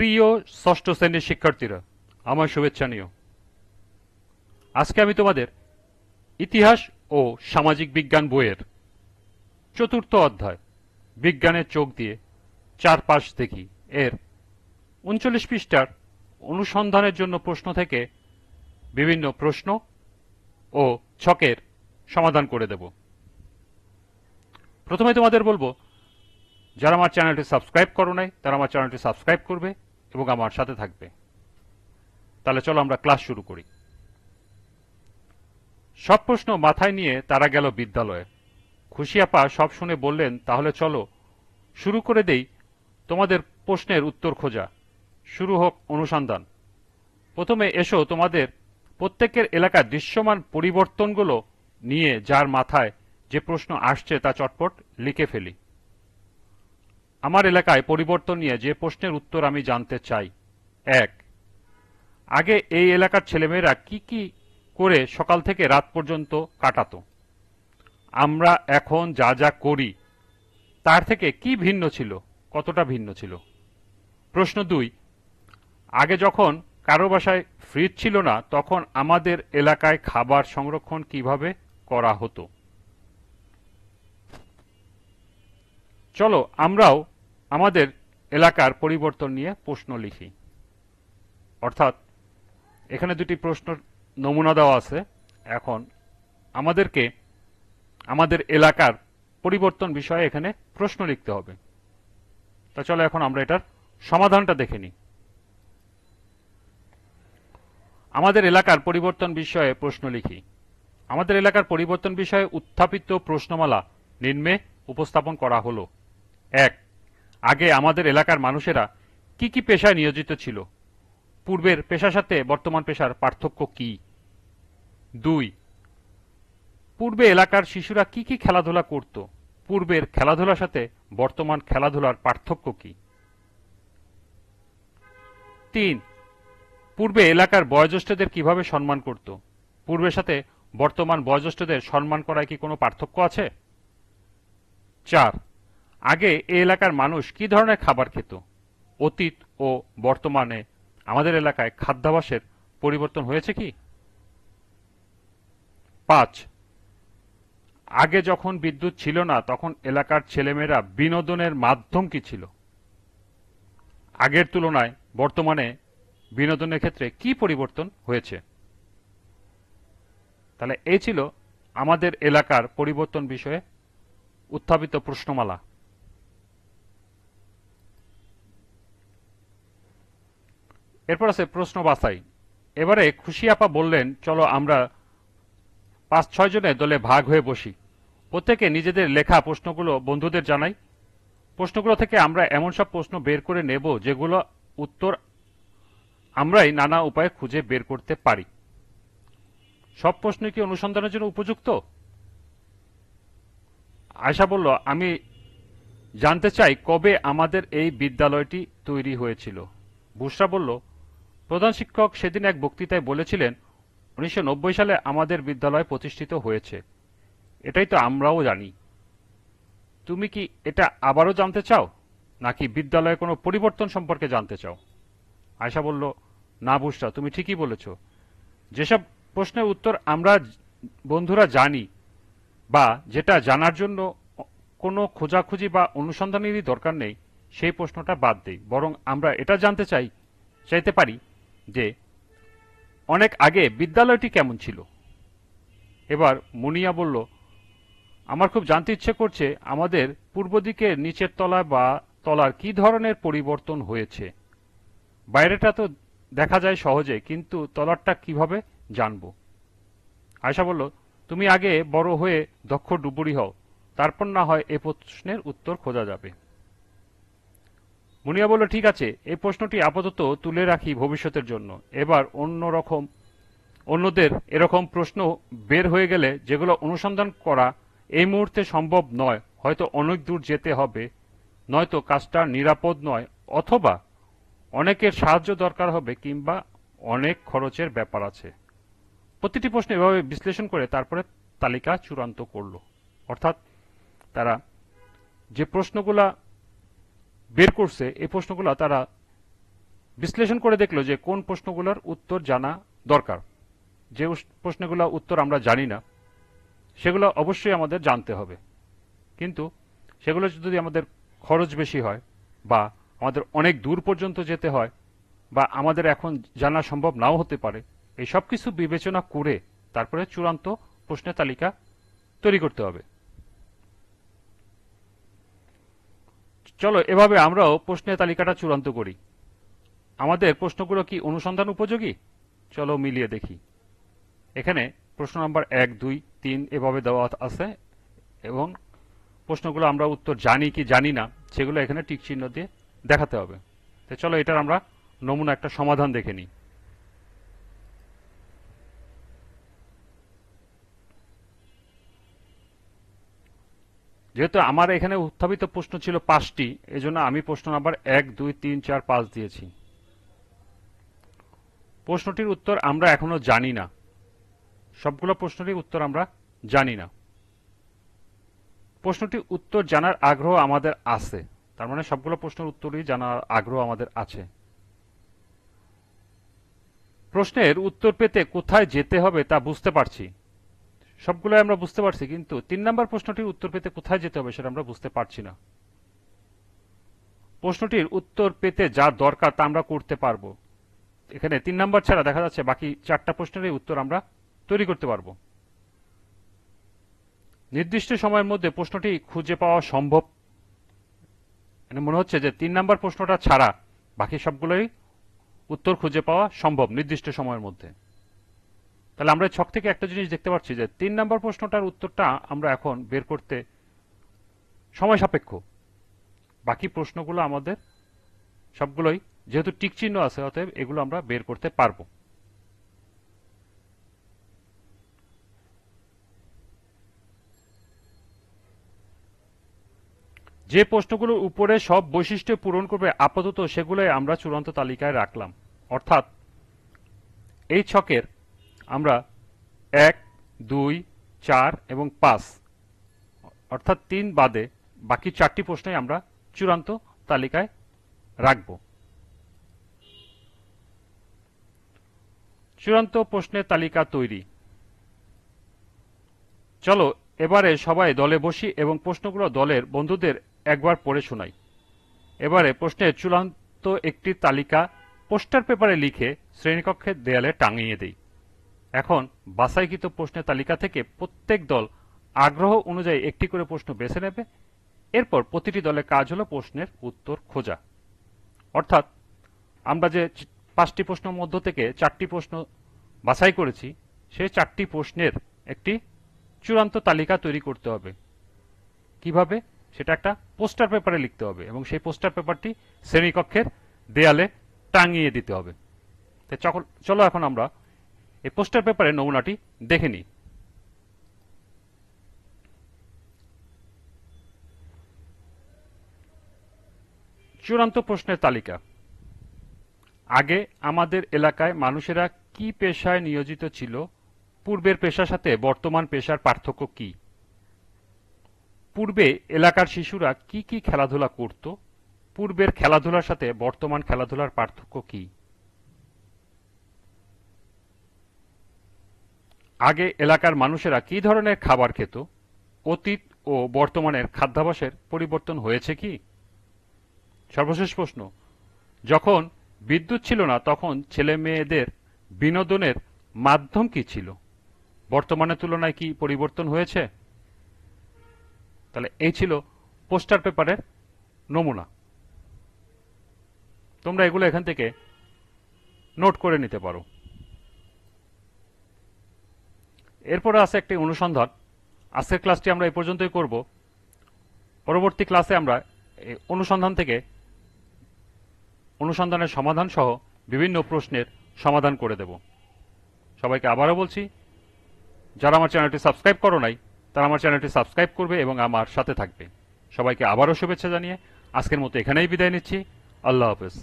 প্রিয় ষষ্ঠ শ্রেণীর শিক্ষার্থীরা, আমার শুভেচ্ছা নিও। আজকে আমি তোমাদের ইতিহাস ও সামাজিক বিজ্ঞান বইয়ের চতুর্থ অধ্যায় বিজ্ঞানের চোখ দিয়ে চারপাশ দেখি এর ৩৯ পৃষ্ঠার অনুসন্ধানের জন্য প্রশ্ন থেকে বিভিন্ন প্রশ্ন ও ছকের সমাধান করে দেব। প্রথমে তোমাদের বলবো, যারা আমার চ্যানেলটি সাবস্ক্রাইব করো নাই তারা আমার চ্যানেলটি সাবস্ক্রাইব করবে এবং আমার সাথে থাকবে। তাহলে চলো আমরা ক্লাস শুরু করি। সব প্রশ্ন মাথায় নিয়ে তারা গেল বিদ্যালয়ে। খুশি আপা সব শুনে বললেন, তাহলে চলো শুরু করে দেই তোমাদের প্রশ্নের উত্তর খোঁজা। শুরু হোক অনুসন্ধান। প্রথমে এসো তোমাদের প্রত্যেকের এলাকার দৃশ্যমান পরিবর্তনগুলো নিয়ে যার মাথায় যে প্রশ্ন আসছে তা চটপট লিখে ফেলি। আমার এলাকায় পরিবর্তন নিয়ে যে প্রশ্নের উত্তর আমি জানতে চাই। ১. আগে এই এলাকার ছেলেমেয়েরা কি কি করে সকাল থেকে রাত পর্যন্ত কাটাতো? আমরা এখন যা যা করি তার থেকে কি ভিন্ন ছিল, কতটা ভিন্ন ছিল? প্রশ্ন ২. আগে যখন কারো বাসায় ফ্রিজ ছিল না তখন আমাদের এলাকায় খাবার সংরক্ষণ কিভাবে করা হতো? চলো আমরাও আমাদের এলাকার পরিবর্তন নিয়ে প্রশ্ন লিখি। অর্থাৎ এখানে দুটি প্রশ্ন নমুনা দেওয়া আছে। এখন আমাদেরকে আমাদের এলাকার পরিবর্তন বিষয়ে এখানে প্রশ্ন লিখতে হবে। তা চলো এখন আমরা এটার সমাধানটা দেখে নিই। আমাদের এলাকার পরিবর্তন বিষয়ে প্রশ্ন লিখি। আমাদের এলাকার পরিবর্তন বিষয়ে উত্থাপিত প্রশ্নমালা নিম্নে উপস্থাপন করা হলো। ১. আগে আমাদের এলাকার মানুষেরা কি কি পেশায় নিয়োজিত ছিল? পূর্বের পেশার সাথে বর্তমান পেশার পার্থক্য কি? ২. পূর্বে এলাকার শিশুরা কি কি খেলাধুলা করত? পূর্বের খেলাধুলার সাথে বর্তমান খেলাধুলার পার্থক্য কি? ৩. পূর্বে এলাকার বয়োজ্যেষ্ঠদের কিভাবে সম্মান করত? পূর্বের সাথে বর্তমান বয়োজ্যেষ্ঠদের সম্মান করায় কি কোনো পার্থক্য আছে? ৪. আগে এই এলাকার মানুষ কি ধরনের খাবার খেত? অতীত ও বর্তমানে আমাদের এলাকায় খাদ্যাভ্যাসের পরিবর্তন হয়েছে কি? ৫. আগে যখন বিদ্যুৎ ছিল না তখন এলাকার ছেলেমেয়েরা বিনোদনের মাধ্যম কি ছিল? আগের তুলনায় বর্তমানে বিনোদনের ক্ষেত্রে কি পরিবর্তন হয়েছে? তাহলে এই ছিল আমাদের এলাকার পরিবর্তন বিষয়ে উত্থাপিত প্রশ্নমালা। এরপর আছে প্রশ্ন বাছাই। এবারে খুশি আপা বললেন, চলো আমরা ৫-৬ জনের দলে ভাগ হয়ে বসি। প্রত্যেকে নিজেদের লেখা প্রশ্নগুলো বন্ধুদের জানাই। প্রশ্নগুলো থেকে আমরা এমন সব প্রশ্ন বের করে নেব যেগুলো উত্তর আমরাই নানা উপায়ে খুঁজে বের করতে পারি। সব প্রশ্ন কি অনুসন্ধানের জন্য উপযুক্ত? আয়শা বলল, আমি জানতে চাই কবে আমাদের এই বিদ্যালয়টি তৈরি হয়েছিল। বুশরা বলল, প্রধান শিক্ষক সেদিন এক বক্তৃতায় বলেছিলেন ১৯৯০ সালে আমাদের বিদ্যালয় প্রতিষ্ঠিত হয়েছে। এটাই তো আমরাও জানি। তুমি কি এটা আবারও জানতে চাও নাকি বিদ্যালয়ে কোনো পরিবর্তন সম্পর্কে জানতে চাও? আয়শা বলল, না বুশরা, তুমি ঠিকই বলেছ। যেসব প্রশ্নের উত্তর আমরা বন্ধুরা জানি বা যেটা জানার জন্য কোনো খোঁজাখুঁজি বা অনুসন্ধানেরই দরকার নেই সেই প্রশ্নটা বাদ দেই, বরং আমরা এটা জানতে চাইতে পারি যে অনেক আগে বিদ্যালয়টি কেমন ছিল। এবার মুনিয়া বলল, আমার খুব জানতে ইচ্ছে করছে আমাদের পূর্ব দিকের নিচের তলা বা তলার কি ধরনের পরিবর্তন হয়েছে। বাইরেটা তো দেখা যায় সহজে, কিন্তু তলারটা কিভাবে জানবো? আয়শা বলল, তুমি আগে বড় হয়ে দক্ষ ডুবুরি হও, তারপর না হয় এ প্রশ্নের উত্তর খোঁজা যাবে। মুনিয়া বলল, ঠিক আছে, এই প্রশ্নটি আপাতত তুলে রাখি ভবিষ্যতের জন্য। এবার অন্যদের এরকম প্রশ্ন বের হয়ে গেলে যেগুলো অনুসন্ধান করা এই মুহূর্তে সম্ভব নয়, হয়তো অনেক দূর যেতে হবে, নয়তো কাজটা নিরাপদ নয়, অথবা অনেকের সাহায্য দরকার হবে, কিংবা অনেক খরচের ব্যাপার আছে। প্রতিটি প্রশ্ন এভাবে বিশ্লেষণ করে তারপরে তালিকা চূড়ান্ত করল। অর্থাৎ তারা যে প্রশ্নগুলা বের করছে এই প্রশ্নগুলো তারা বিশ্লেষণ করে দেখলো যে কোন প্রশ্নগুলোর উত্তর জানা দরকার। যে প্রশ্নগুলো উত্তর আমরা জানি না সেগুলো অবশ্যই আমাদের জানতে হবে, কিন্তু সেগুলো যদি আমাদের খরচ বেশি হয় বা আমাদের অনেক দূর পর্যন্ত যেতে হয় বা আমাদের এখন জানা সম্ভব নাও হতে পারে, এই সব কিছু বিবেচনা করে তারপরে চূড়ান্ত প্রশ্নের তালিকা তৈরি করতে হবে। চলো এভাবে আমরাও প্রশ্নের তালিকাটা চূড়ান্ত করি। আমাদের প্রশ্নগুলো কি অনুসন্ধান উপযোগী? চলো মিলিয়ে দেখি। এখানে প্রশ্ন নাম্বার 1, 2, 3 এভাবে দেওয়া আছে এবং প্রশ্নগুলো আমরা উত্তর জানি কি জানি না সেগুলো এখানে টিক চিহ্ন দিয়ে দেখাতে হবে। তো চলো এটার আমরা নমুনা একটা সমাধান দেখে নিই। যেহেতু আমার এখানে উত্থাপিত প্রশ্ন ছিল 5টি, এজন্য আমি প্রশ্ন নাম্বার 1, 2, 3, 4, 5 দিয়েছি। প্রশ্নটির উত্তর আমরা এখনো জানি না, সবগুলো প্রশ্নেরই উত্তর আমরা জানি না। প্রশ্নটির উত্তর জানার আগ্রহ আমাদের আছে, তার মানে সবগুলো প্রশ্নের উত্তরই জানার আগ্রহ আমাদের আছে। প্রশ্নের উত্তর পেতে কোথায় যেতে হবে তা বুঝতে পারছি, সবগুলো আমরা বুঝতে পারছি, কিন্তু 3 নম্বর প্রশ্নটির উত্তর পেতে কোথায় যেতে হবে সেটা আমরা বুঝতে পারছি না। প্রশ্নটির উত্তর পেতে যা দরকার তা আমরা করতে পারবো। এখানে 3 নম্বর ছাড়া দেখা যাচ্ছে বাকি 4টা প্রশ্নের উত্তর আমরা তৈরি করতে পারবো। নির্দিষ্ট সময়ের মধ্যে প্রশ্নটি খুঁজে পাওয়া সম্ভব। মনে হচ্ছে যে 3 নম্বর প্রশ্নটা ছাড়া বাকি সবগুলোই উত্তর খুঁজে পাওয়া সম্ভব নির্দিষ্ট সময়ের মধ্যে। তাহলে আমরা ছক থেকে একটা জিনিস দেখতে পাচ্ছি যে 3 নম্বর প্রশ্নটার উত্তরটা আমরা এখন বের করতে সময় সাপেক্ষ। বাকি প্রশ্নগুলো আমাদের সবগুলোই যেহেতু টিক চিহ্ন আছে, অতএব এগুলো আমরা বের করতে পারবো। যে প্রশ্নগুলোর উপরে সব বৈশিষ্ট্য পূরণ করবে আপাতত সেগুলোই আমরা চূড়ান্ত তালিকায় রাখলাম। অর্থাৎ এই ছকের আমরা 1, 2, 4 এবং 5 অর্থাৎ 3 বাদে বাকি 4টি প্রশ্নই আমরা চূড়ান্ত তালিকায় রাখব। চূড়ান্ত প্রশ্নের তালিকা তৈরি। চলো এবারে সবাই দলে বসি এবং প্রশ্নগুলো দলের বন্ধুদের একবার পড়ে শোনাই। এবারে প্রশ্নের চূড়ান্ত একটি তালিকা পোস্টার পেপারে লিখে শ্রেণীকক্ষের দেয়ালে টাঙিয়ে দেই। এখন বাছাইকৃত প্রশ্নের তালিকা থেকে প্রত্যেক দল আগ্রহ অনুযায়ী একটি করে প্রশ্ন বেছে নেবে। এরপর প্রতিটি দলের কাজ হলো প্রশ্নের উত্তর খোঁজা। অর্থাৎ আমরা যে 5টি প্রশ্নের মধ্য থেকে 4টি প্রশ্ন বাছাই করেছি, সেই 4টি প্রশ্নের একটি চূড়ান্ত তালিকা তৈরি করতে হবে। কিভাবে? সেটা একটা পোস্টার পেপারে লিখতে হবে এবং সেই পোস্টার পেপারটি শ্রেণীকক্ষের দেয়ালে টাঙিয়ে দিতে হবে। চলো এখন আমরা এই পোস্টার পেপারের নমুনাটি দেখে নিই। চূড়ান্ত প্রশ্নের তালিকা। আগে আমাদের এলাকায় মানুষেরা কি পেশায় নিয়োজিত ছিল? পূর্বের পেশার সাথে বর্তমান পেশার পার্থক্য কি? পূর্বে এলাকার শিশুরা কি কি খেলাধুলা করত? পূর্বের খেলাধুলার সাথে বর্তমান খেলাধুলার পার্থক্য কি? আগে এলাকার মানুষেরা কি ধরনের খাবার খেত? অতীত ও বর্তমানের খাদ্যাভ্যাসের পরিবর্তন হয়েছে কি? সর্বশেষ প্রশ্ন, যখন বিদ্যুৎ ছিল না তখন ছেলে মেয়েদের বিনোদনের মাধ্যম কি ছিল? বর্তমানের তুলনায় কি পরিবর্তন হয়েছে? তাহলে এই ছিল পোস্টার পেপারের নমুনা। তোমরা এগুলো এখান থেকে নোট করে নিতে পারো। এরপরে আছে একটি অনুসন্ধান। আজকের ক্লাসটি আমরা এই পর্যন্তই করব। পরবর্তী ক্লাসে আমরা অনুসন্ধান থেকে অনুসন্ধানের সমাধান সহ বিভিন্ন প্রশ্নের সমাধান করে দেব। সবাইকে আবারও বলছি, যারা আমার চ্যানেলটি সাবস্ক্রাইব করো নাই তারা আমার চ্যানেলটি সাবস্ক্রাইব করবে এবং আমার সাথে থাকবে। সবাইকে আবারও শুভেচ্ছা জানিয়ে আজকের মতো এখানেই বিদায় নিচ্ছি। আল্লাহ হাফেজ।